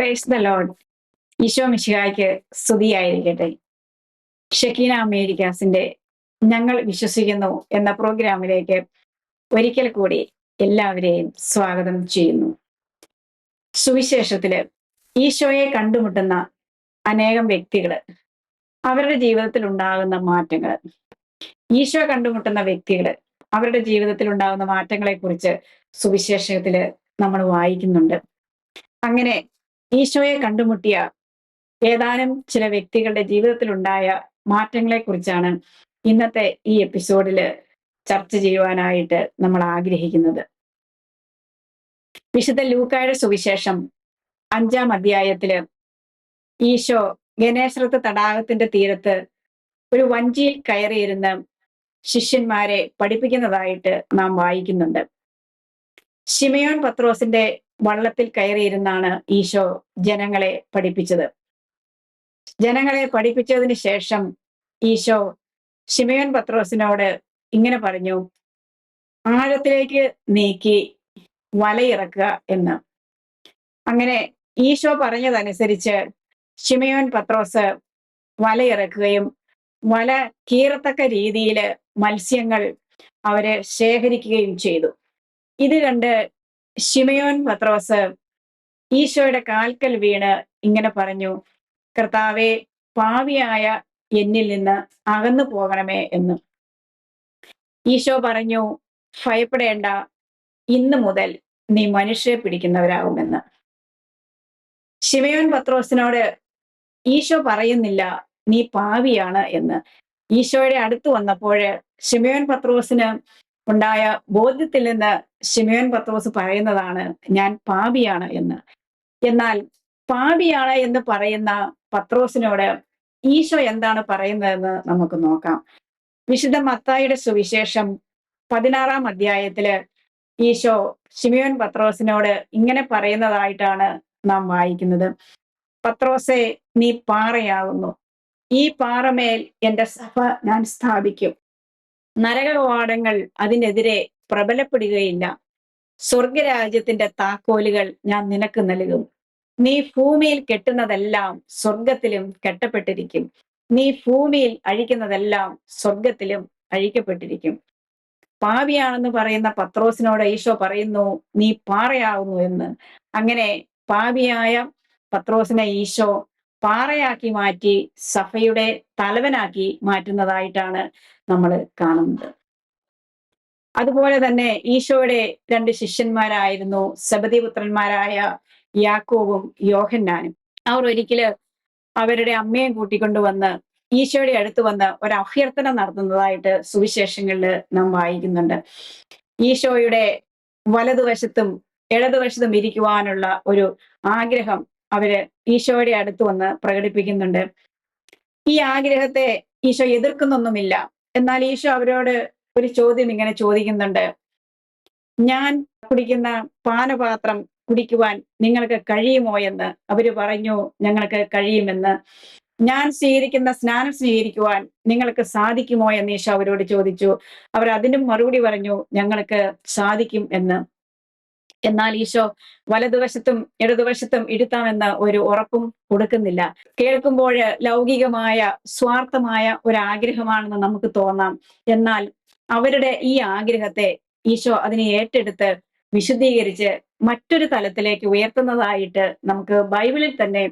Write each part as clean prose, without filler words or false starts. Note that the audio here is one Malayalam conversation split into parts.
Praise the Lord. ഈശോ മിശിഹായ്ക്ക് സ്തുതിയായിരിക്കട്ടെ. ഷെക്കീന അമേരിക്കാസിന്റെ ഞങ്ങൾ വിശ്വസിക്കുന്നു എന്ന പ്രോഗ്രാമിലേക്ക് ഒരിക്കൽ കൂടി എല്ലാവരെയും സ്വാഗതം ചെയ്യുന്നു. സുവിശേഷത്തില് ഈശോയെ കണ്ടുമുട്ടുന്ന അനേകം വ്യക്തികള്, അവരുടെ ജീവിതത്തിൽ ഉണ്ടാകുന്ന മാറ്റങ്ങൾ, ഈശോ കണ്ടുമുട്ടുന്ന വ്യക്തികള് അവരുടെ ജീവിതത്തിൽ ഉണ്ടാകുന്ന മാറ്റങ്ങളെ കുറിച്ച് സുവിശേഷത്തില് നമ്മൾ വായിക്കുന്നുണ്ട്. അങ്ങനെ ഈശോയെ കണ്ടുമുട്ടിയ ഏതാനും ചില വ്യക്തികളുടെ ജീവിതത്തിലുണ്ടായ മാറ്റങ്ങളെ കുറിച്ചാണ് ഇന്നത്തെ ഈ എപ്പിസോഡില് ചർച്ച ചെയ്യുവാനായിട്ട് നമ്മൾ ആഗ്രഹിക്കുന്നത്. വിശുദ്ധ ലൂക്കായുടെ സുവിശേഷം 5-ാം അധ്യായത്തില് ഈശോ ഗനേസറത്ത് തടാകത്തിന്റെ തീരത്ത് ഒരു വഞ്ചിയിൽ കയറിയിരുന്ന് ശിഷ്യന്മാരെ പഠിപ്പിക്കുന്നതായിട്ട് നാം വായിക്കുന്നുണ്ട്. ശിമയോൻ പത്രോസിന്റെ വള്ളത്തിൽ കയറിയിരുന്നാണ് ഈശോ ജനങ്ങളെ പഠിപ്പിച്ചത്. ജനങ്ങളെ പഠിപ്പിച്ചതിന് ശേഷം ഈശോ ശിമയോൻ പത്രോസിനോട് ഇങ്ങനെ പറഞ്ഞു, ആഴത്തിലേക്ക് നീക്കി വലയിറക്കുക എന്ന്. അങ്ങനെ ഈശോ പറഞ്ഞതനുസരിച്ച് ശിമയോൻ പത്രോസ് വലയിറക്കുകയും വല കീറത്തക്ക രീതിയിൽ മത്സ്യങ്ങൾ അവര് ശേഖരിക്കുകയും ചെയ്തു. ഇത് കണ്ട് ശിമയോൻ പത്രോസ് ഈശോയുടെ കാൽക്കൽ വീണ് ഇങ്ങനെ പറഞ്ഞു, കർത്താവേ, പാപിയായ എന്നിൽ നിന്ന് അകന്നു പോകണമേ എന്ന്. ഈശോ പറഞ്ഞു, ഭയപ്പെടേണ്ട, ഇന്നു മുതൽ നീ മനുഷ്യരെ പിടിക്കുന്നവരാകുമെന്ന്. ശിമയോൻ പത്രോസിനോട് ഈശോ പറയുന്നില്ല നീ പാപിയാണ് എന്ന്. ഈശോയുടെ അടുത്ത് വന്നപ്പോൾ ശിമയോൻ പത്രോസിന് ഉണ്ടായ ബോധ്യത്തിൽ നിന്ന് ശിമയോൻ പത്രോസ് പറയുന്നതാണ് ഞാൻ പാപിയാണ് എന്ന്. എന്നാൽ പാപിയാണ് എന്ന് പറയുന്ന പത്രോസിനോട് ഈശോ എന്താണ് പറയുന്നതെന്ന് നമുക്ക് നോക്കാം. വിശുദ്ധ മത്തായിയുടെ സുവിശേഷം 16-ാം അധ്യായത്തില് ഈശോ ശിമയോൻ പത്രോസിനോട് ഇങ്ങനെ പറയുന്നതായിട്ടാണ് നാം വായിക്കുന്നത്. പത്രോസേ, നീ പാറയാകുന്നു, ഈ പാറമേൽ എന്റെ സഭ ഞാൻ സ്ഥാപിക്കും. നരകകവാടങ്ങൾ അതിനെതിരെ പ്രബലപ്പെടുകയില്ല. സ്വർഗരാജ്യത്തിന്റെ താക്കോലുകൾ ഞാൻ നിനക്ക് നൽകും. നീ ഭൂമിയിൽ കെട്ടുന്നതെല്ലാം സ്വർഗത്തിലും കെട്ടപ്പെട്ടിരിക്കും, നീ ഭൂമിയിൽ അഴിക്കുന്നതെല്ലാം സ്വർഗത്തിലും അഴിക്കപ്പെട്ടിരിക്കും. പാപിയാണെന്ന് പറയുന്ന പത്രോസിനോട് ഈശോ പറയുന്നു നീ പാറയാകുന്നു എന്ന്. അങ്ങനെ പാപിയായ പത്രോസിനെ ഈശോ പാറയാക്കി മാറ്റി സഭയുടെ തലവനാക്കി മാറ്റുന്നതായിട്ടാണ് നമ്മൾ കാണുന്നത്. അതുപോലെ തന്നെ ഈശോയുടെ 2 ശിഷ്യന്മാരായിരുന്നു സെബദി പുത്രന്മാരായ യാക്കോബും യോഹന്നാനും. അവർ ഒരിക്കല് അവരുടെ അമ്മയെ കൂട്ടിക്കൊണ്ടുവന്ന് ഈശോയുടെ അടുത്ത് വന്ന് ഒരു അഭ്യർത്ഥന നടത്തുന്നതായിട്ട് സുവിശേഷങ്ങളിൽ നാം വായിക്കുന്നുണ്ട്. ഈശോയുടെ വലതുവശത്തും ഇടതുവശത്തും ഇരിക്കുവാനുള്ള ഒരു ആഗ്രഹം അവര് ഈശോയുടെ അടുത്ത് വന്ന് പ്രകടിപ്പിക്കുന്നുണ്ട്. ഈ ആഗ്രഹത്തെ ഈശോ എതിർക്കുന്നൊന്നുമില്ല. എന്നാൽ ഈശോ അവരോട് ഒരു ചോദ്യം ഇങ്ങനെ ചോദിക്കുന്നുണ്ട്, ഞാൻ കുടിക്കുന്ന പാനപാത്രം കുടിക്കുവാൻ നിങ്ങൾക്ക് കഴിയുമോ എന്ന്. അവര് പറഞ്ഞു ഞങ്ങൾക്ക് കഴിയുമെന്ന്. ഞാൻ സ്വീകരിക്കുന്ന സ്നാനം സ്വീകരിക്കുവാൻ നിങ്ങൾക്ക് സാധിക്കുമോ എന്ന് ഈശോ അവരോട് ചോദിച്ചു. അവർ അതിനും മറുപടി പറഞ്ഞു ഞങ്ങൾക്ക് സാധിക്കും എന്ന്. എന്നാൽ ഈശോ വലതുവശത്തും ഇടതുവശത്തും ഇരുത്താമെന്ന് ഒരു ഉറപ്പും കൊടുക്കുന്നില്ല. കേൾക്കുമ്പോൾ ലൗകികമായ സ്വാർത്ഥമായ ഒരു ആഗ്രഹമാണെന്ന് നമുക്ക് തോന്നാം. എന്നാൽ അവരുടെ ഈ ആഗ്രഹത്തെ ഈശോ അതിനെ ഏറ്റെടുത്ത് വിശുദ്ധീകരിച്ച് മറ്റൊരു തലത്തിലേക്ക് ഉയർത്തുന്നതായിട്ട് നമുക്ക് ബൈബിളിൽ തന്നെ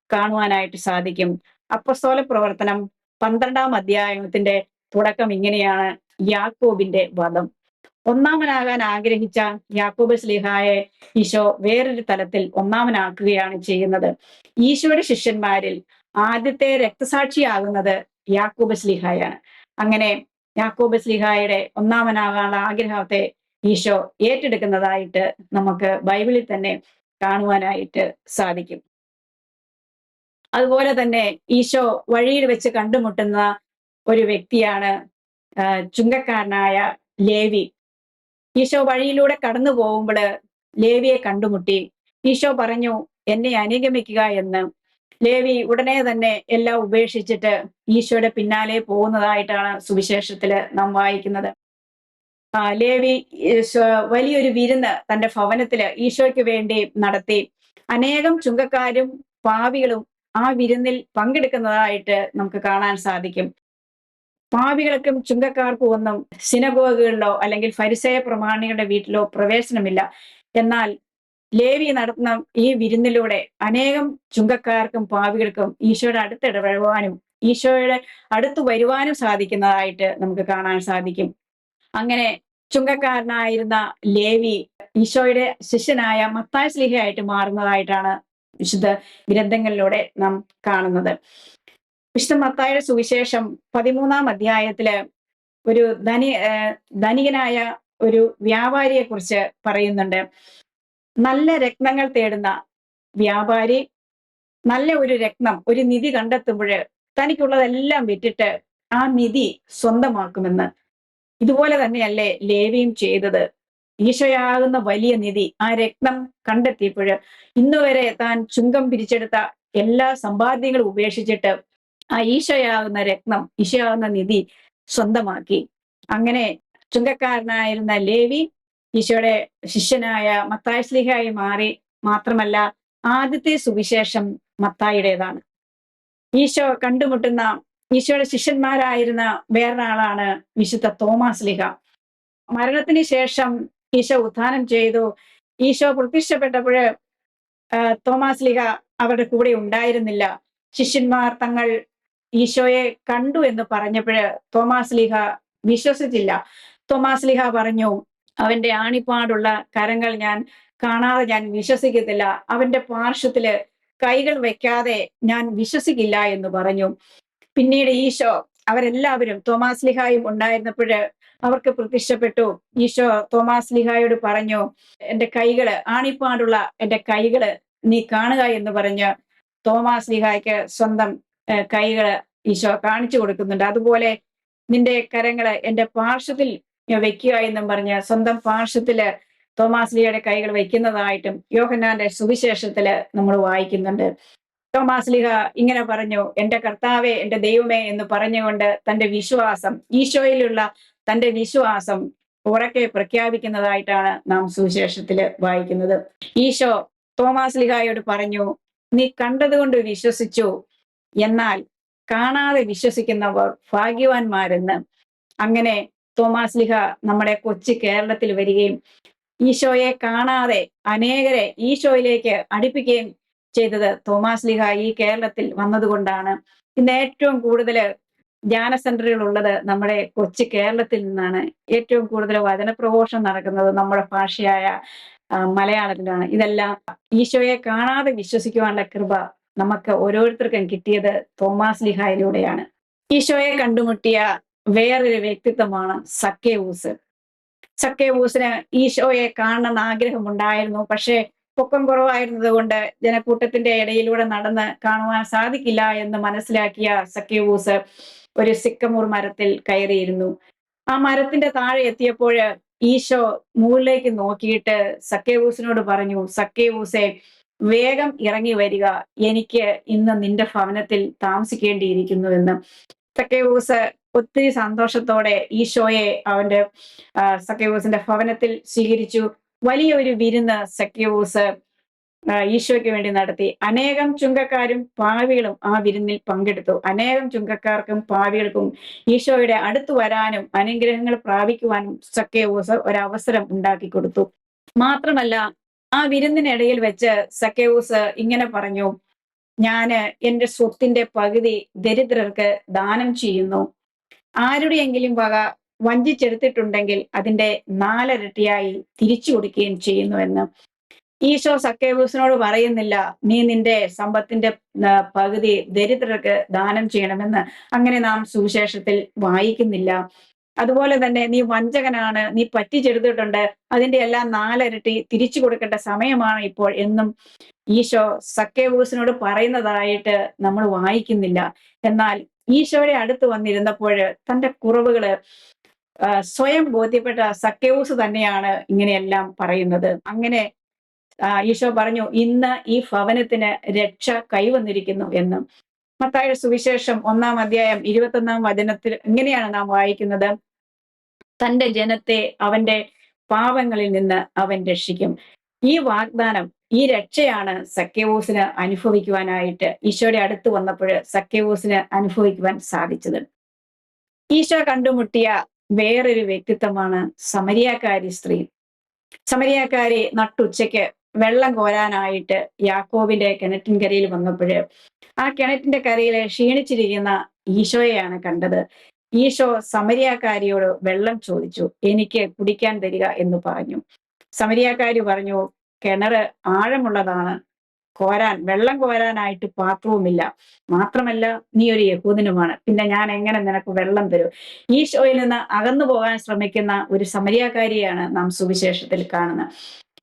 കാണുവാനായിട്ട് സാധിക്കും. അപ്പസ്തോല പ്രവർത്തനം 12-ാം അധ്യായത്തിന്റെ തുടക്കം ഇങ്ങനെയാണ്. യാക്കോബിന്റെ വധം. ഒന്നാമനാകാൻ ആഗ്രഹിച്ച യാക്കോബ് ശ്ലീഹായെ ഈശോ വേറൊരു തലത്തിൽ ഒന്നാമനാക്കുകയാണ് ചെയ്യുന്നത്. ഈശോയുടെ ശിഷ്യന്മാരിൽ ആദ്യത്തെ രക്തസാക്ഷിയാകുന്നത് യാക്കോബ് ശ്ലീഹായാണ്. അങ്ങനെ യാക്കോബ് ശ്ലീഹായുടെ ഒന്നാമനാകാനുള്ള ആഗ്രഹത്തെ ഈശോ ഏറ്റെടുക്കുന്നതായിട്ട് നമുക്ക് ബൈബിളിൽ തന്നെ കാണുവാനായിട്ട് സാധിക്കും. അതുപോലെ തന്നെ ഈശോ വഴിയിൽ വെച്ച് കണ്ടുമുട്ടുന്ന ഒരു വ്യക്തിയാണ് ചുങ്കക്കാരനായ ലേവി. ഈശോ വഴിയിലൂടെ കടന്നു പോകുമ്പോൾ ലേവിയെ കണ്ടുമുട്ടി. ഈശോ പറഞ്ഞു എന്നെ അനുഗമിക്കുക എന്ന്. ലേവി ഉടനെ തന്നെ എല്ലാം ഉപേക്ഷിച്ചിട്ട് ഈശോയുടെ പിന്നാലെ പോകുന്നതായിട്ടാണ് സുവിശേഷത്തില് നാം വായിക്കുന്നത്. ലേവി വലിയൊരു വിരുന്ന് തന്റെ ഭവനത്തില് ഈശോയ്ക്ക് വേണ്ടി നടത്തി. അനേകം ചുങ്കക്കാരും പാപികളും ആ വിരുന്നിൽ പങ്കെടുക്കുന്നതായിട്ട് നമുക്ക് കാണാൻ സാധിക്കും. പാപികൾക്കും ചുങ്കക്കാർക്കും ഒന്നും സിനഗോഗുകളിലോ അല്ലെങ്കിൽ ഫരിസേയ പ്രമാണികളുടെ വീട്ടിലോ പ്രവേശനമില്ല. എന്നാൽ ലേവി നടത്തുന്ന ഈ വിരുന്നിലൂടെ അനേകം ചുങ്കക്കാർക്കും പാപികൾക്കും ഈശോയുടെ അടുത്തിടപെടുവാനും ഈശോയുടെ അടുത്ത് വരുവാനും സാധിക്കുന്നതായിട്ട് നമുക്ക് കാണാൻ സാധിക്കും. അങ്ങനെ ചുങ്കക്കാരനായിരുന്ന ലേവി ഈശോയുടെ ശിഷ്യനായ മത്തായി സ്ലീഹയായിട്ട് മാറുന്നതായിട്ടാണ് വിശുദ്ധ ഗ്രന്ഥങ്ങളിലൂടെ നാം കാണുന്നത്. വിശുദ്ധ മത്തായിയുടെ സുവിശേഷം 13-ാം അധ്യായത്തില് ഒരു ധനികനായ ഒരു വ്യാപാരിയെ കുറിച്ച് പറയുന്നുണ്ട്. നല്ല രത്നങ്ങൾ തേടുന്ന വ്യാപാരി നല്ല ഒരു രത്നം, ഒരു നിധി കണ്ടെത്തുമ്പോൾ തനിക്കുള്ളതെല്ലാം വിറ്റിട്ട് ആ നിധി സ്വന്തമാക്കുമെന്ന്. ഇതുപോലെ തന്നെയല്ലേ ലേവിയും ചെയ്തത്. ഈശോയാകുന്ന വലിയ നിധി, ആ രത്നം കണ്ടെത്തിയപ്പോൾ ഇന്നുവരെ താൻ ചുങ്കം പിരിച്ചെടുത്ത എല്ലാ സമ്പാദ്യങ്ങളും ഉപേക്ഷിച്ചിട്ട് ആ ഈശോയാകുന്ന രത്നം, ഈശോയാകുന്ന നിധി സ്വന്തമാക്കി. അങ്ങനെ ചുങ്കക്കാരനായിരുന്ന ലേവി ഈശോയുടെ ശിഷ്യനായ മത്തായി സ്ലീഹയായി മാറി. മാത്രമല്ല, ആദ്യത്തെ സുവിശേഷം മത്തായിയുടേതാണ്. ഈശോ കണ്ടുമുട്ടുന്ന ഈശോയുടെ ശിഷ്യന്മാരായിരുന്ന വേറൊരാളാണ് വിശുദ്ധ തോമാസ് സ്ലീഹ. മരണത്തിന് ശേഷം ഈശോ ഉത്ഥാനം ചെയ്തു. ഈശോ പ്രത്യക്ഷപ്പെട്ടപ്പോൾ തോമാസ് സ്ലീഹ അവരുടെ കൂടെ ഉണ്ടായിരുന്നില്ല. ശിഷ്യന്മാർ തങ്ങൾ ഈശോയെ കണ്ടു എന്ന് പറഞ്ഞപ്പോൾ തോമാസ് സ്ലീഹ വിശ്വസിച്ചില്ല. തോമാസ് സ്ലീഹ പറഞ്ഞു, അവന്റെ ആണിപ്പാടുള്ള കരങ്ങൾ ഞാൻ കാണാതെ ഞാൻ വിശ്വസിക്കത്തില്ല, അവന്റെ പാർശ്വത്തില് കൈകൾ വെക്കാതെ ഞാൻ വിശ്വസിക്കില്ല എന്ന് പറഞ്ഞു. പിന്നീട് ഈശോ അവരെല്ലാവരും തോമാസ് സ്ലീഹായും ഉണ്ടായിരുന്നപ്പോൾ അവർക്ക് പ്രത്യക്ഷപ്പെട്ടു. ഈശോ തോമാസ് സ്ലീഹായോട് പറഞ്ഞു, എന്റെ കൈകള്, ആണിപ്പാടുള്ള എന്റെ കൈകള് നീ കാണുക എന്ന് പറഞ്ഞ് തോമാസ് സ്ലീഹായ്ക്ക് സ്വന്തം കൈകള് ഈശോ കാണിച്ചു കൊടുക്കുന്നുണ്ട്. അതുപോലെ നിന്റെ കരങ്ങള് എന്റെ പാർശ്വത്തിൽ വെക്കുക എന്നും പറഞ്ഞ് സ്വന്തം പാർശ്വത്തില് തോമാസ് സ്ലീഹയുടെ കൈകൾ വെക്കുന്നതായിട്ടും യോഹന്നാന്റെ സുവിശേഷത്തില് നമ്മൾ വായിക്കുന്നുണ്ട്. തോമാസ് സ്ലീഹ ഇങ്ങനെ പറഞ്ഞു, എന്റെ കർത്താവേ, എന്റെ ദൈവമേ എന്ന് പറഞ്ഞുകൊണ്ട് തന്റെ വിശ്വാസം, ഈശോയിലുള്ള തന്റെ വിശ്വാസം ഉറക്കെ പ്രഖ്യാപിക്കുന്നതായിട്ടാണ് നാം സുവിശേഷത്തില് വായിക്കുന്നത്. ഈശോ തോമാസ് സ്ലീഹായോട് പറഞ്ഞു, നീ കണ്ടതുകൊണ്ട് വിശ്വസിച്ചു, എന്നാൽ കാണാതെ വിശ്വസിക്കുന്നവർ ഭാഗ്യവാന്മാരെന്ന്. അങ്ങനെ തോമാസ് സ്ലീഹ നമ്മുടെ കൊച്ചു കേരളത്തിൽ വരികയും ഈശോയെ കാണാതെ അനേകരെ ഈശോയിലേക്ക് അടുപ്പിക്കുകയും ചെയ്തത് തോമാസ് സ്ലീഹ ഈ കേരളത്തിൽ വന്നതുകൊണ്ടാണ്. ഇന്ന് ഏറ്റവും കൂടുതൽ ധ്യാന സെന്ററുകൾ ഉള്ളത് നമ്മുടെ കൊച്ചു കേരളത്തിൽ നിന്നാണ്. ഏറ്റവും കൂടുതൽ വചനപ്രഘോഷണം നടക്കുന്നത് നമ്മുടെ ഭാഷയായ മലയാളത്തിലാണ്. ഇതെല്ലാം ഈശോയെ കാണാതെ വിശ്വസിക്കുവാനുള്ള കൃപ നമുക്ക് ഓരോരുത്തർക്കും കിട്ടിയത് തോമാസ് സ്ലീഹായിലൂടെയാണ്. ഈശോയെ കണ്ടുമുട്ടിയ വേറൊരു വ്യക്തിത്വമാണ് സക്കേവൂസ്. സക്കേവൂസിന് ഈശോയെ കാണണമെന്ന് ആഗ്രഹമുണ്ടായിരുന്നു. പക്ഷേ പൊക്കം കുറവായിരുന്നത് കൊണ്ട് ജനക്കൂട്ടത്തിന്റെ ഇടയിലൂടെ നടന്ന് കാണുവാൻ സാധിക്കില്ല എന്ന് മനസ്സിലാക്കിയ സക്കേവൂസ് ഒരു സിക്കമൂർ മരത്തിൽ കയറിയിരുന്നു. ആ മരത്തിന്റെ താഴെ എത്തിയപ്പോൾ ഈശോ മുകളിലേക്ക് നോക്കിയിട്ട് സക്കേവൂസിനോട് പറഞ്ഞു, സക്കേവൂസെ, വേഗം ഇറങ്ങി വരിക, എനിക്ക് ഇന്ന് നിന്റെ ഭവനത്തിൽ താമസിക്കേണ്ടിയിരിക്കുന്നു എന്ന്. സക്കേവൂസ് ഒത്തിരി സന്തോഷത്തോടെ ഈശോയെ അവന്റെ സക്കേവൂസിന്റെ ഭവനത്തിൽ സ്വീകരിച്ചു. വലിയൊരു വിരുന്ന് സക്കേവൂസ് ഈശോയ്ക്ക് വേണ്ടി നടത്തി. അനേകം ചുങ്കക്കാരും പാവികളും ആ വിരുന്നിൽ പങ്കെടുത്തു. അനേകം ചുങ്കക്കാർക്കും പാവികൾക്കും ഈശോയുടെ അടുത്ത് വരാനും അനുഗ്രഹങ്ങൾ പ്രാപിക്കുവാനും സക്കേവൂസ് ഒരവസരം ഉണ്ടാക്കി കൊടുത്തു. മാത്രമല്ല, ആ വിരുന്നിനിടയിൽ വെച്ച് സക്കേവൂസ് ഇങ്ങനെ പറഞ്ഞു, ഞാന് എന്റെ സ്വത്തിന്റെ പകുതി ദരിദ്രർക്ക് ദാനം ചെയ്യുന്നു. ആരുടെയെങ്കിലും വക വഞ്ചിച്ചെടുത്തിട്ടുണ്ടെങ്കിൽ അതിന്റെ 4 ഇരട്ടിയായി തിരിച്ചു കൊടുക്കുകയും ചെയ്യുന്നു എന്ന്. ഈശോ സക്കേവൂസിനോട് പറയുന്നില്ല, നീ നിന്റെ സമ്പത്തിന്റെ പകുതി ദരിദ്രർക്ക് ദാനം ചെയ്യണമെന്ന്. അങ്ങനെ നാം സുവിശേഷത്തിൽ വായിക്കുന്നില്ല. അതുപോലെ തന്നെ നീ വഞ്ചകനാണ്, നീ പറ്റിച്ചെടുത്തിട്ടുണ്ട്, അതിന്റെ എല്ലാം 4 ഇരട്ടി തിരിച്ചു കൊടുക്കേണ്ട സമയമാണ് ഇപ്പോൾ എന്നും ഈശോ സക്കേവൂസിനോട് പറയുന്നതായിട്ട് നമ്മൾ വായിക്കുന്നില്ല. എന്നാൽ ഈശോയുടെ അടുത്ത് വന്നിരുന്നപ്പോൾ തന്റെ കുറവുകള് സ്വയം ബോധ്യപ്പെട്ട സക്കേവൂസ് തന്നെയാണ് ഇങ്ങനെയെല്ലാം പറയുന്നത്. അങ്ങനെ ഈശോ പറഞ്ഞു, ഇന്ന് ഈ ഭവനത്തിന് രക്ഷ കൈവന്നിരിക്കുന്നു എന്ന്. മത്തായിയുടെ സുവിശേഷം 1-ാം അധ്യായം 21-ാം വചനത്തിൽ ഇങ്ങനെയാണ് നാം വായിക്കുന്നത്, തന്റെ ജനത്തെ അവന്റെ പാപങ്ങളിൽ നിന്ന് അവൻ രക്ഷിക്കും. ഈ വാഗ്ദാനം ഈ രക്ഷയാണ് സക്കേവൂസിന് അനുഭവിക്കുവാനായിട്ട് ഈശോയുടെ അടുത്ത് വന്നപ്പോൾ സക്കേവൂസിന് അനുഭവിക്കുവാൻ സാധിച്ചത്. ഈശോ കണ്ടുമുട്ടിയ വേറൊരു വ്യക്തിത്വമാണ് സമരിയാക്കാരി സ്ത്രീ. സമരിയാക്കാരി നട്ടുച്ചയ്ക്ക് വെള്ളം കോരാനായിട്ട് യാക്കോബിന്റെ കിണറ്റിൻകരയിൽ വന്നപ്പോൾ ആ കിണറ്റിന്റെ കരയിൽ ക്ഷീണിച്ചിരിക്കുന്ന ഈശോയെയാണ് കണ്ടത്. ഈശോ സമരിയാക്കാരിയോട് വെള്ളം ചോദിച്ചു, എനിക്ക് കുടിക്കാൻ തരിക എന്ന് പറഞ്ഞു. സമരിയാക്കാരി പറഞ്ഞു, കിണറ് ആഴമുള്ളതാണ്, വെള്ളം കോരാനായിട്ട് പാത്രവുമില്ല, മാത്രമല്ല നീ ഒരു യഹൂദനുമാണ്, പിന്നെ ഞാൻ എങ്ങനെ നിനക്ക് വെള്ളം തരും? ഈശോയിൽ നിന്ന് അകന്നു പോകാൻ ശ്രമിക്കുന്ന ഒരു സമരിയാക്കാരിയാണ് നാം സുവിശേഷത്തിൽ കാണുന്നത്.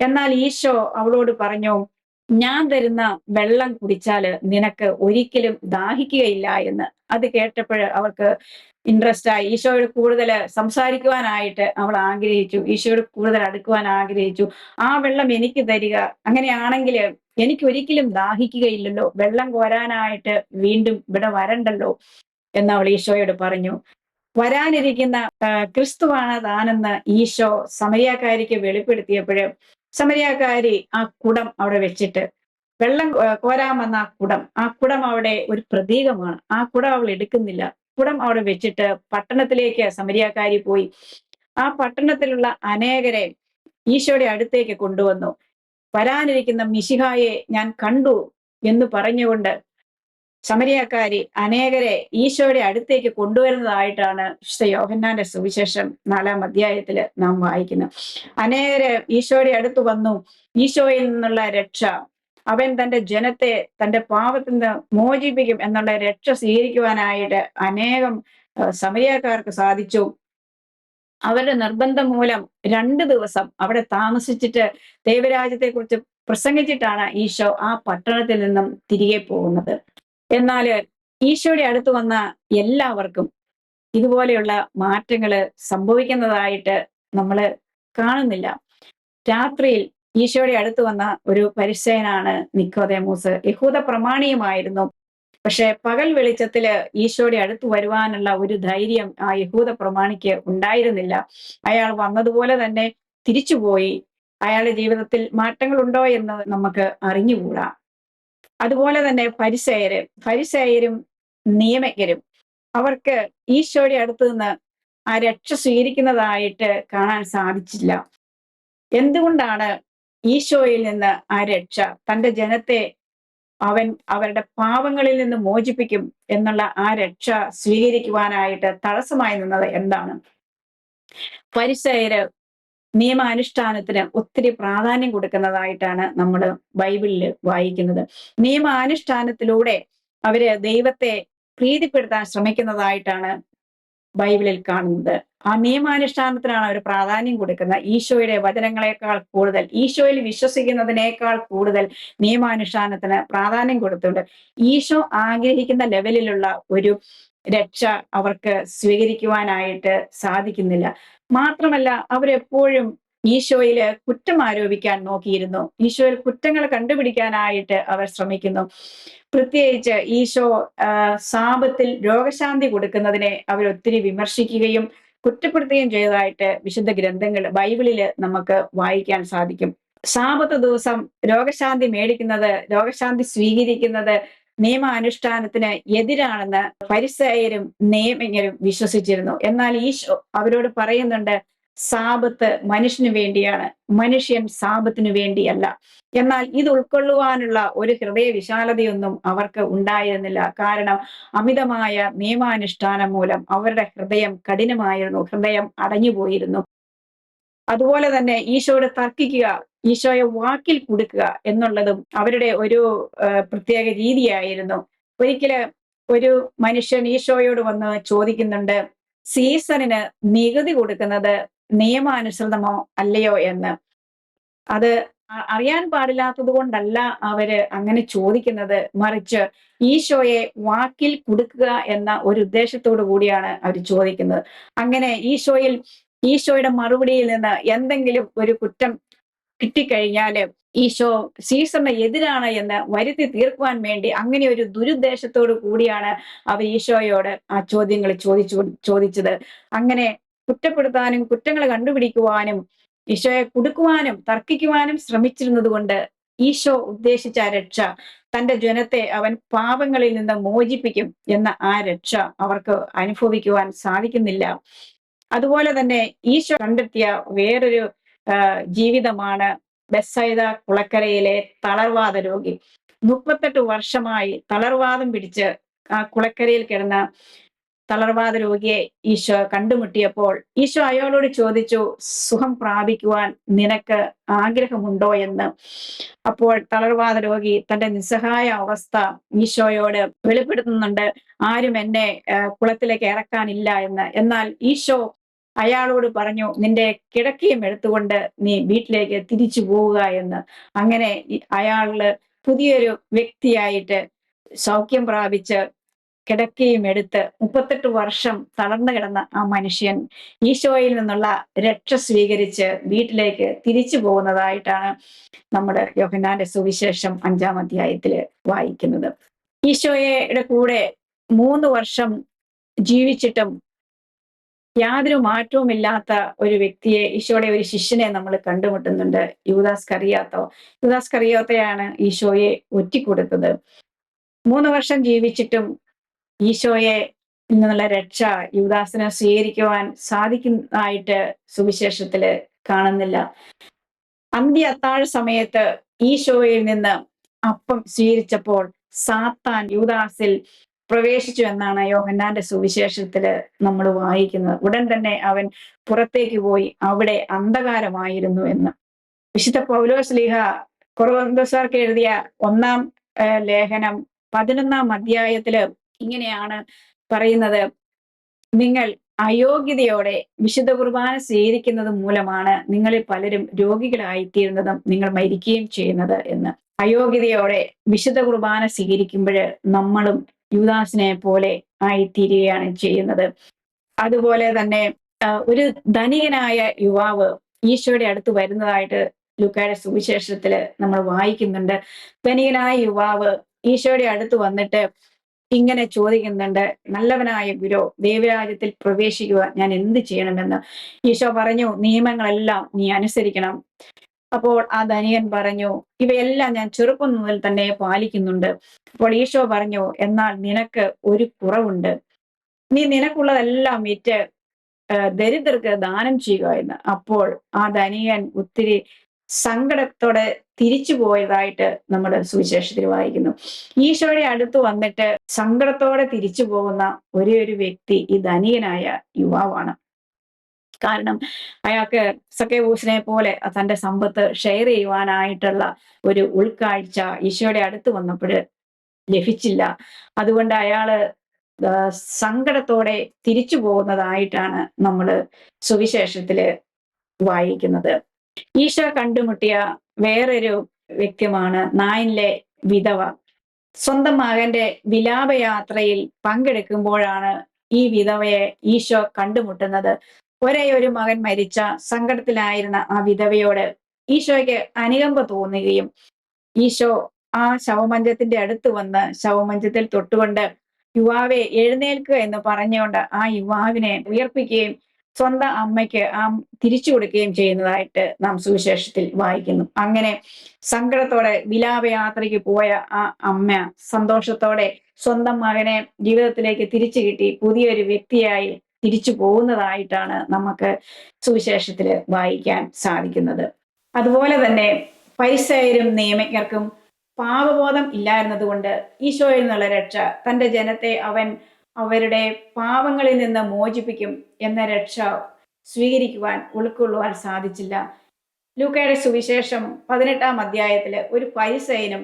എന്നാൽ ഈശോ അവളോട് പറഞ്ഞു, ഞാൻ തരുന്ന വെള്ളം കുടിച്ചാല് നിനക്ക് ഒരിക്കലും ദാഹിക്കുകയില്ല എന്ന്. അത് കേട്ടപ്പോൾ അവൾക്ക് ഇൻട്രസ്റ്റ് ആയി. ഈശോയോട് കൂടുതൽ സംസാരിക്കുവാനായിട്ട് അവൾ ആഗ്രഹിച്ചു, ഈശോയോട് കൂടുതൽ അടുക്കുവാൻ ആഗ്രഹിച്ചു. ആ വെള്ളം എനിക്ക് തരിക, അങ്ങനെയാണെങ്കിൽ എനിക്ക് ഒരിക്കലും ദാഹിക്കുകയില്ലല്ലോ, വെള്ളം കോരാനായിട്ട് വീണ്ടും ഇവിടെ വരണ്ടല്ലോ എന്ന് അവൾ ഈശോയോട് പറഞ്ഞു. വരാനിരിക്കുന്ന ക്രിസ്തുവാണ് താനെന്ന് ഈശോ സമരിയാക്കാരിക്ക് വെളിപ്പെടുത്തിയപ്പോൾ സമരിയാക്കാരി ആ കുടം അവിടെ വെച്ചിട്ട്, വെള്ളം കോരാമെന്ന ആ കുടം അവിടെ ഒരു പ്രതീകമാണ്, ആ കുടം അവൾ എടുക്കുന്നില്ല. കുടം അവിടെ വെച്ചിട്ട് പട്ടണത്തിലേക്ക് സമരിയാക്കാരി പോയി. ആ പട്ടണത്തിലുള്ള അനേകരെ ഈശോയുടെ അടുത്തേക്ക് കൊണ്ടുവന്നു. വരാനിരിക്കുന്ന മിശിഹായെ ഞാൻ കണ്ടു എന്ന് പറഞ്ഞുകൊണ്ട് സമരിയാക്കാരി അനേകരെ ഈശോയുടെ അടുത്തേക്ക് കൊണ്ടുവരുന്നതായിട്ടാണ് വിശുദ്ധ യോഹന്നാന്റെ സുവിശേഷം 4-ാം അധ്യായത്തിൽ നാം വായിക്കുന്നത്. അനേകര് ഈശോയുടെ അടുത്ത് വന്നു. ഈശോയിൽ നിന്നുള്ള രക്ഷ, അവൻ തന്റെ ജനത്തെ തന്റെ പാപത്തിൽ നിന്ന് മോചിപ്പിക്കും എന്നുള്ള രക്ഷ സ്വീകരിക്കുവാനായിട്ട് അനേകം സമരിയാക്കാർക്ക് സാധിച്ചു. അവരുടെ നിർബന്ധം മൂലം 2 ദിവസം അവിടെ താമസിച്ചിട്ട് ദൈവരാജ്യത്തെ കുറിച്ച് പ്രസംഗിച്ചിട്ടാണ് ഈശോ ആ പട്ടണത്തിൽ നിന്നും തിരികെ പോകുന്നത്. എന്നാൽ ഈശോയുടെ അടുത്ത് വന്ന എല്ലാവർക്കും ഇതുപോലെയുള്ള മാറ്റങ്ങള് സംഭവിക്കുന്നതായിട്ട് നമ്മൾ കാണുന്നില്ല. രാത്രിയിൽ ഈശോയുടെ അടുത്ത് വന്ന ഒരു പരിസയനാണ് നിക്കോദേമോസ്. യഹൂദ പ്രമാണിയുമായിരുന്നു. പക്ഷെ പകൽ വെളിച്ചത്തില് ഈശോയുടെ അടുത്ത് വരുവാനുള്ള ഒരു ധൈര്യം ആ യഹൂദ പ്രമാണിക്ക് ഉണ്ടായിരുന്നില്ല. അയാൾ വന്നതുപോലെ തന്നെ തിരിച്ചുപോയി. അയാളുടെ ജീവിതത്തിൽ മാറ്റങ്ങൾ ഉണ്ടോ എന്ന് നമുക്ക് അറിഞ്ഞുകൂടാ. അതുപോലെ തന്നെ ഫരിസേയരും നിയമജ്ഞരും അവർക്ക് ഈശോയുടെ അടുത്ത് നിന്ന് ആ രക്ഷ സ്വീകരിക്കുന്നതായിട്ട് കാണാൻ സാധിച്ചില്ല. എന്തുകൊണ്ടാണ് ഈശോയിൽ നിന്ന് ആ രക്ഷ, തന്റെ ജനത്തെ അവൻ അവരുടെ പാവങ്ങളിൽ നിന്ന് മോചിപ്പിക്കും എന്നുള്ള ആ രക്ഷ സ്വീകരിക്കുവാനായിട്ട് തടസ്സമായി നിന്നത് എന്താണ്? ഫരിസേയര് നിയമാനുഷ്ഠാനത്തിന് ഒത്തിരി പ്രാധാന്യം കൊടുക്കുന്നതായിട്ടാണ് നമ്മൾ ബൈബിളിൽ വായിക്കുന്നത്. നിയമാനുഷ്ഠാനത്തിലൂടെ അവര് ദൈവത്തെ പ്രീതിപ്പെടുത്താൻ ശ്രമിക്കുന്നതായിട്ടാണ് ബൈബിളിൽ കാണുന്നത്. ആ നിയമാനുഷ്ഠാനത്തിനാണ് അവർ പ്രാധാന്യം കൊടുക്കുന്നത്. ഈശോയുടെ വചനങ്ങളെക്കാൾ കൂടുതൽ, ഈശോയിൽ വിശ്വസിക്കുന്നതിനേക്കാൾ കൂടുതൽ നിയമാനുഷ്ഠാനത്തിന് പ്രാധാന്യം കൊടുത്തുകൊണ്ട് ഈശോ ആഗ്രഹിക്കുന്ന ലെവലിലുള്ള ഒരു രക്ഷ അവർക്ക് സ്വീകരിക്കുവാനായിട്ട് സാധിക്കുന്നില്ല. മാത്രമല്ല അവരെപ്പോഴും ഈശോയില് കുറ്റം ആരോപിക്കാൻ നോക്കിയിരുന്നു. ഈശോയിൽ കുറ്റങ്ങൾ കണ്ടുപിടിക്കാനായിട്ട് അവർ ശ്രമിക്കുന്നു. പ്രത്യേകിച്ച് ഈശോ സാപത്തിൽ രോഗശാന്തി കൊടുക്കുന്നതിനെ അവരൊത്തിരി വിമർശിക്കുകയും കുറ്റപ്പെടുത്തുകയും ചെയ്തതായിട്ട് വിശുദ്ധ ഗ്രന്ഥങ്ങൾ ബൈബിളില് നമുക്ക് വായിക്കാൻ സാധിക്കും. സാപത്ത് ദിവസം രോഗശാന്തി മേടിക്കുന്നത്, രോഗശാന്തി സ്വീകരിക്കുന്നത് നിയമാനുഷ്ഠാനത്തിന് എതിരാണെന്ന് ഫരിസേയരും നിയമജ്ഞരും വിശ്വസിച്ചിരുന്നു. എന്നാൽ ഈശോ അവരോട് പറയുന്നുണ്ട്, സാപത്ത് മനുഷ്യന് വേണ്ടിയാണ്, മനുഷ്യൻ സാപത്തിന് വേണ്ടിയല്ല. എന്നാൽ ഇത് ഉൾക്കൊള്ളുവാനുള്ള ഒരു ഹൃദയ വിശാലതയൊന്നും അവർക്ക് ഉണ്ടായിരുന്നില്ല. കാരണം അമിതമായ നിയമാനുഷ്ഠാനം മൂലം അവരുടെ ഹൃദയം കഠിനമായിരുന്നു, ഹൃദയം അടഞ്ഞുപോയിരുന്നു. അതുപോലെ തന്നെ ഈശോയോട് തർക്കിക്കുക, ഈശോയെ വാക്കിൽ കൊടുക്കുക എന്നുള്ളതും അവരുടെ ഒരു പ്രത്യേക രീതിയായിരുന്നു. ഒരിക്കല് ഒരു മനുഷ്യൻ ഈശോയോട് വന്ന് ചോദിക്കുന്നുണ്ട്, സീസണിന് നികുതി കൊടുക്കുന്നത് നിയമാനുസൃതമോ അല്ലയോ എന്ന്. അത് അറിയാൻ പാടില്ലാത്തത് കൊണ്ടല്ല അവര് അങ്ങനെ ചോദിക്കുന്നത്, മറിച്ച് ഈശോയെ വാക്കിൽ കൊടുക്കുക എന്ന ഒരു ഉദ്ദേശത്തോടു കൂടിയാണ് അവർ ചോദിക്കുന്നത്. അങ്ങനെ ഈശോയുടെ മറുപടിയിൽ നിന്ന് എന്തെങ്കിലും ഒരു കുറ്റം കിട്ടിക്കഴിഞ്ഞാല് ഈശോ സീസറിന് എതിരാണ് എന്ന് വരുത്തി തീർക്കുവാൻ വേണ്ടി അങ്ങനെ ഒരു ദുരുദ്ദേശത്തോടു കൂടിയാണ് അവർ ഈശോയോട് ആ ചോദ്യങ്ങൾ ചോദിച്ചത്. അങ്ങനെ കുറ്റപ്പെടുത്താനും കുറ്റങ്ങൾ കണ്ടുപിടിക്കുവാനും ഈശോയെ കുടുക്കുവാനും തർക്കിക്കുവാനും ശ്രമിച്ചിരുന്നത് കൊണ്ട് ഈശോ ഉദ്ദേശിച്ച ആ രക്ഷ, തന്റെ ജനത്തെ അവൻ പാപങ്ങളിൽ നിന്ന് മോചിപ്പിക്കും എന്ന ആ രക്ഷ അവർക്ക് അനുഭവിക്കുവാൻ സാധിക്കുന്നില്ല. അതുപോലെ തന്നെ ഈശോ കണ്ടെത്തിയ വേറൊരു ജീവിതമാണ് ബെത്സയിദ കുളക്കരയിലെ തളർവാദ രോഗി. 38 വർഷമായി തളർവാദം പിടിച്ച് ആ കുളക്കരയിൽ കിടന്ന തളർവാദ രോഗിയെ ഈശോ കണ്ടുമുട്ടിയപ്പോൾ ഈശോ അയാളോട് ചോദിച്ചു, സുഖം പ്രാപിക്കുവാൻ നിനക്ക് ആഗ്രഹമുണ്ടോ എന്ന്. അപ്പോൾ തളർവാദ രോഗി തന്റെ നിസ്സഹായ അവസ്ഥ ഈശോയോട് വെളിപ്പെടുത്തുന്നുണ്ട്. ആരും എന്നെ കുളത്തിലേക്ക് ഇറക്കാനില്ല എന്ന്. എന്നാൽ ഈശോ അയാളോട് പറഞ്ഞു, നിന്റെ കിടക്കയും എടുത്തുകൊണ്ട് നീ വീട്ടിലേക്ക് തിരിച്ചു പോവുക എന്ന്. അങ്ങനെ അയാള് പുതിയൊരു വ്യക്തിയായിട്ട് സൗഖ്യം പ്രാപിച്ച് കിടക്കയും എടുത്ത് 38 വർഷം തളർന്നു കിടന്ന ആ മനുഷ്യൻ ഈശോയിൽ നിന്നുള്ള രക്ഷ സ്വീകരിച്ച് വീട്ടിലേക്ക് തിരിച്ചു പോകുന്നതായിട്ടാണ് നമ്മുടെ യോഹന്നാന്റെ സുവിശേഷം 5-ാം അധ്യായത്തില് വായിക്കുന്നത്. ഈശോയുടെ കൂടെ 3 വർഷം ജീവിച്ചിട്ടും യാതൊരു മാറ്റവുമില്ലാത്ത ഒരു വ്യക്തിയെ, ഈശോയുടെ ഒരു ശിഷ്യനെ നമ്മൾ കണ്ടുമുട്ടുന്നുണ്ട്. യൂദാസ് കറിയോത്തയാണ് ഈശോയെ ഒറ്റിക്കൊടുത്തത്. 3 വർഷം ജീവിച്ചിട്ടും ഈശോയെ നിന്നുള്ള രക്ഷ യൂദാസിന് സ്വീകരിക്കുവാൻ സാധിക്കുന്നതായിട്ട് സുവിശേഷത്തില് കാണുന്നില്ല. അന്ത്യ അത്താഴ സമയത്ത് ഈശോയിൽ നിന്ന് അപ്പം സ്വീകരിച്ചപ്പോൾ സാത്താൻ യൂദാസിൽ പ്രവേശിച്ചു എന്നാണ് യോഹന്നാന്റെ സുവിശേഷത്തില് നമ്മൾ വായിക്കുന്നത്. ഉടൻ തന്നെ അവൻ പുറത്തേക്ക് പോയി, അവിടെ അന്ധകാരമായിരുന്നു എന്ന്. വിശുദ്ധ പൗലോസ്ലീഹ കൊറിന്തോസ്യർക്ക് എഴുതിയ 1-ാം ലേഖനം 11-ാം അധ്യായത്തില് ഇങ്ങനെയാണ് പറയുന്നത്, നിങ്ങൾ അയോഗ്യതയോടെ വിശുദ്ധ കുർബാന സ്വീകരിക്കുന്നത് മൂലമാണ് നിങ്ങളിൽ പലരും രോഗികളായിത്തീരുന്നതും നിങ്ങൾ മരിക്കുകയും ചെയ്യുന്നത് എന്ന്. അയോഗ്യതയോടെ വിശുദ്ധ കുർബാന സ്വീകരിക്കുമ്പോൾ നമ്മളും യൂദാസിനെ പോലെ ആയിത്തീരുകയാണ് ചെയ്യുന്നത്. അതുപോലെ തന്നെ ഒരു ധനികനായ യുവാവ് ഈശോയുടെ അടുത്ത് വരുന്നതായിട്ട് ലൂക്കായുടെ സുവിശേഷത്തില് നമ്മൾ വായിക്കുന്നുണ്ട്. ധനികനായ യുവാവ് ഈശോയുടെ അടുത്ത് വന്നിട്ട് ഇങ്ങനെ ചോദിക്കുന്നുണ്ട്, നല്ലവനായ ഗുരു, ദൈവരാജ്യത്തിൽ പ്രവേശിക്കുവാൻ ഞാൻ എന്ത് ചെയ്യണമെന്ന്. ഈശോ പറഞ്ഞു, നിയമങ്ങളെല്ലാം നീ അനുസരിക്കണം. അപ്പോൾ ആ ധനികൻ പറഞ്ഞു, ഇവയെല്ലാം ഞാൻ ചെറുപ്പം മുതൽ തന്നെ പാലിക്കുന്നുണ്ട്. അപ്പോൾ ഈശോ പറഞ്ഞു, എന്നാൽ നിനക്ക് ഒരു കുറവുണ്ട്. നീ നിനക്കുള്ളതെല്ലാം വിറ്റ് ദരിദ്രർക്ക് ദാനം ചെയ്യുക എന്ന്. അപ്പോൾ ആ ധനികൻ ഒത്തിരി സങ്കടത്തോടെ തിരിച്ചു പോയതായിട്ട് നമ്മുടെ സുവിശേഷത്തിൽ വായിക്കുന്നു. ഈശോയുടെ അടുത്ത് വന്നിട്ട് സങ്കടത്തോടെ തിരിച്ചു പോകുന്ന ഒരേ ഒരു വ്യക്തി ഈ ധനികനായ യുവാവാണ്. കാരണം അയാൾക്ക് സക്കേവൂസിനെ പോലെ തന്റെ സമ്പത്ത് ഷെയർ ചെയ്യുവാനായിട്ടുള്ള ഒരു ഉൾക്കാഴ്ച ഈശോയുടെ അടുത്ത് വന്നപ്പോൾ ലഭിച്ചില്ല. അതുകൊണ്ട് അയാള് സങ്കടത്തോടെ തിരിച്ചു പോകുന്നതായിട്ടാണ് നമ്മൾ സുവിശേഷത്തില് വായിക്കുന്നത്. ഈശോ കണ്ടുമുട്ടിയ വേറൊരു വ്യക്തിയാണ് നായിനിലെ വിധവ. സ്വന്തം മകന്റെ വിലാപയാത്രയിൽ പങ്കെടുക്കുമ്പോഴാണ് ഈ വിധവയെ ഈശോ കണ്ടുമുട്ടുന്നത്. ഒരേ ഒരു മകൻ മരിച്ച സങ്കടത്തിലായിരുന്ന ആ വിധവയോട് ഈശോയ്ക്ക് അനുകമ്പ തോന്നുകയും ഈശോ ആ ശവമഞ്ചത്തിന്റെ അടുത്ത് വന്ന് ശവമഞ്ചത്തിൽ തൊട്ടുകൊണ്ട്, യുവാവെ എഴുന്നേൽക്കുക എന്ന് പറഞ്ഞുകൊണ്ട് ആ യുവാവിനെ ഉയർപ്പിക്കുകയും സ്വന്തം അമ്മയ്ക്ക് തിരിച്ചു കൊടുക്കുകയും ചെയ്യുന്നതായിട്ട് നാം സുവിശേഷത്തിൽ വായിക്കുന്നു. അങ്ങനെ സങ്കടത്തോടെ വിലാപയാത്രയ്ക്ക് പോയ ആ അമ്മ സന്തോഷത്തോടെ സ്വന്തം മകനെ ജീവിതത്തിലേക്ക് തിരിച്ചു കിട്ടി പുതിയൊരു വ്യക്തിയായി തിരിച്ചു പോകുന്നതായിട്ടാണ് നമുക്ക് സുവിശേഷത്തിൽ വായിക്കാൻ സാധിക്കുന്നത്. അതുപോലെ തന്നെ ഫരിസയരും നിയമജ്ഞർക്കും പാപബോധം ഇല്ലായിരുന്നത് കൊണ്ട് ഈശോയിൽ നിന്നുള്ള രക്ഷ, തന്റെ ജനത്തെ അവൻ അവരുടെ പാപങ്ങളിൽ നിന്ന് മോചിപ്പിക്കും എന്ന രക്ഷ സ്വീകരിക്കുവാൻ ഉൾക്കൊള്ളുവാൻ സാധിച്ചില്ല. ലൂക്കയുടെ സുവിശേഷം 18-ാം അധ്യായത്തില് ഒരു ഫരിസയനും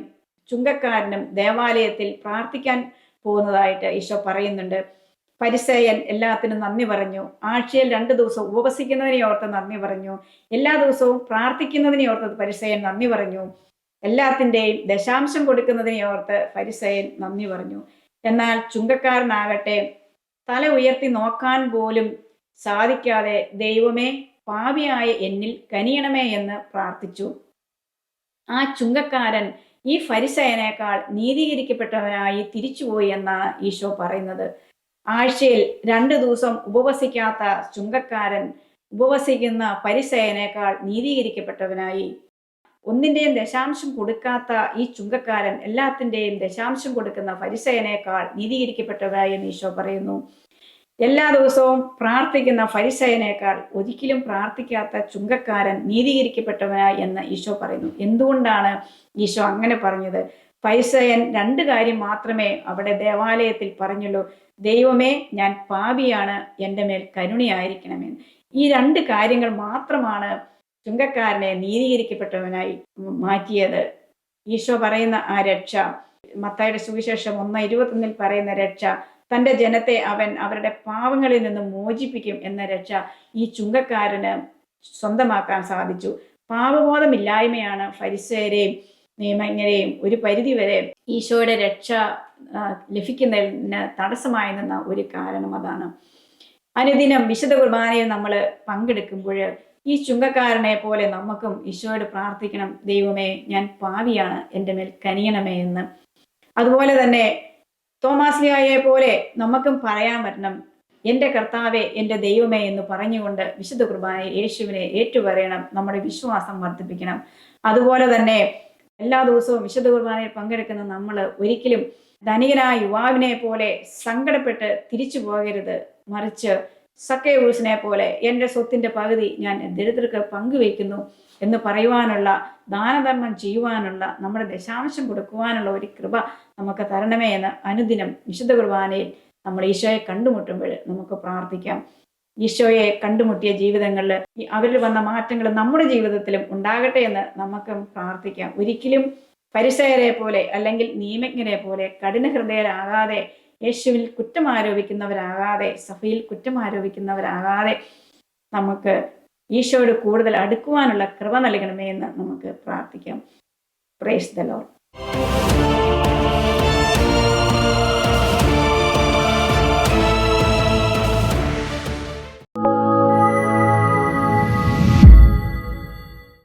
ചുങ്കക്കാരനും ദേവാലയത്തിൽ പ്രാർത്ഥിക്കാൻ പോകുന്നതായിട്ട് ഈശോ പറയുന്നുണ്ട്. ഫരിസേയൻ എല്ലാത്തിനും നന്ദി പറഞ്ഞു. ആഴ്ചയിൽ 2 ദിവസം ഉപവസിക്കുന്നതിനെ ഓർത്ത് നന്ദി പറഞ്ഞു. എല്ലാ ദിവസവും പ്രാർത്ഥിക്കുന്നതിനെ ഓർത്ത് ഫരിസേയൻ നന്ദി പറഞ്ഞു. എല്ലാത്തിൻ്റെയും ദശാംശം കൊടുക്കുന്നതിനെ ഓർത്ത് ഫരിസേയൻ നന്ദി പറഞ്ഞു. എന്നാൽ ചുങ്കക്കാരനാകട്ടെ തല ഉയർത്തി നോക്കാൻ പോലും സാധിക്കാതെ, ദൈവമേ, പാപിയായ എന്നിൽ കനിയണമേ എന്ന് പ്രാർത്ഥിച്ചു. ആ ചുങ്കക്കാരൻ ഈ ഫരിസയനേക്കാൾ നീതീകരിക്കപ്പെട്ടവനായി തിരിച്ചുപോയി എന്നാണ് ഈശോ പറയുന്നത്. ആഴ്ചയിൽ 2 ദിവസം ഉപവസിക്കാത്ത ചുങ്കക്കാരൻ ഉപവസിക്കുന്ന ഫരിസയനേക്കാൾ നീതീകരിക്കപ്പെട്ടവനായി. ഒന്നിന്റെയും ദശാംശം കൊടുക്കാത്ത ഈ ചുങ്കക്കാരൻ എല്ലാത്തിന്റെയും ദശാംശം കൊടുക്കുന്ന ഫരിസയനേക്കാൾ നീതീകരിക്കപ്പെട്ടവരായി എന്ന് ഈശോ പറയുന്നു. എല്ലാ ദിവസവും പ്രാർത്ഥിക്കുന്ന ഫരിസയനേക്കാൾ ഒരിക്കലും പ്രാർത്ഥിക്കാത്ത ചുങ്കക്കാരൻ നീതീകരിക്കപ്പെട്ടവനായി എന്ന് ഈശോ പറയുന്നു. എന്തുകൊണ്ടാണ് ഈശോ അങ്ങനെ പറഞ്ഞത്? ഫരിസയൻ 2 കാര്യം മാത്രമേ അവിടെ ദേവാലയത്തിൽ പറഞ്ഞുള്ളൂ: ദൈവമേ, ഞാൻ പാപിയാണ്, എൻ്റെ മേൽ കരുണയായിരിക്കണമെന്ന്. ഈ 2 കാര്യങ്ങൾ മാത്രമാണ് ചുങ്കക്കാരനെ നീതീകരിക്കപ്പെട്ടവനായി മാറ്റിയത്. ഈശോ പറയുന്ന ആ രക്ഷ, മത്തായിയുടെ സുവിശേഷം 1:21 പറയുന്ന രക്ഷ, തൻ്റെ ജനത്തെ അവൻ അവരുടെ പാവങ്ങളിൽ നിന്ന് മോചിപ്പിക്കും എന്ന രക്ഷ ഈ ചുങ്കക്കാരന് സ്വന്തമാക്കാൻ സാധിച്ചു. പാപബോധമില്ലായ്മയാണ് ഫരിസയരെയും നിയമജ്ഞരെയും ഒരു പരിധിവരെ ഈശോയുടെ രക്ഷ ലഭിക്കുന്നതിന് തടസ്സമായി നിന്ന ഒരു കാരണം അതാണ്. അനുദിനം വിശുദ്ധ കുർബാനയിൽ നമ്മൾ പങ്കെടുക്കുമ്പോൾ ഈ ചുങ്കക്കാരനെ പോലെ നമുക്കും ഈശോയോട് പ്രാർത്ഥിക്കണം: ദൈവമേ, ഞാൻ പാപിയാണ്, എൻ്റെ മേൽ കനിയണമേ എന്ന്. അതുപോലെ തന്നെ തോമാസ്ലീഹായെ പോലെ നമുക്കും പറയാൻ പറ്റണം: എൻ്റെ കർത്താവേ, എൻ്റെ ദൈവമേ എന്ന് പറഞ്ഞുകൊണ്ട് വിശുദ്ധ കുർബാനയിൽ യേശുവിനെ ഏറ്റുപറയണം. നമ്മുടെ വിശ്വാസം വർദ്ധിപ്പിക്കണം. അതുപോലെ തന്നെ എല്ലാ ദിവസവും വിശുദ്ധ കുർബാനയിൽ പങ്കെടുക്കുന്ന നമ്മൾ ഒരിക്കലും ധനികനായ യുവാവിനെ പോലെ സങ്കടപ്പെട്ട് തിരിച്ചു പോകരുത്. മറിച്ച് സക്കൈവൂസിനെ പോലെ എൻ്റെ സ്വത്തിൻ്റെ പകുതി ഞാൻ ദരിദ്രർക്ക് പങ്കുവയ്ക്കുന്നു എന്ന് പറയുവാനുള്ള, ദാനധർമ്മം ചെയ്യുവാനുള്ള, നമ്മുടെ ദശാംശം കൊടുക്കുവാനുള്ള ഒരു കൃപ നമുക്ക് തരണമേ എന്ന് അനുദിനം വിശുദ്ധ കുർബാനയിൽ നമ്മൾ ഈശോയെ കണ്ടുമുട്ടുമ്പോൾ നമുക്ക് പ്രാർത്ഥിക്കാം. ഈശോയെ കണ്ടുമുട്ടിയ ജീവിതങ്ങളിൽ അവരിൽ വന്ന മാറ്റങ്ങൾ നമ്മുടെ ജീവിതത്തിലും ഉണ്ടാകട്ടെ എന്ന് നമുക്കും പ്രാർത്ഥിക്കാം. ഒരിക്കലും ഫരിസയരെ പോലെ അല്ലെങ്കിൽ നിയമജ്ഞരെ പോലെ കഠിനഹൃദയരാകാതെ, യേശുവിൽ കുറ്റമാരോപിക്കുന്നവരാകാതെ, സഭയിൽ കുറ്റമാരോപിക്കുന്നവരാകാതെ നമുക്ക് ഈശോയോട് കൂടുതൽ അടുക്കുവാനുള്ള കൃപ നൽകണമേ എന്ന് നമുക്ക് പ്രാർത്ഥിക്കാം. Praise the Lord.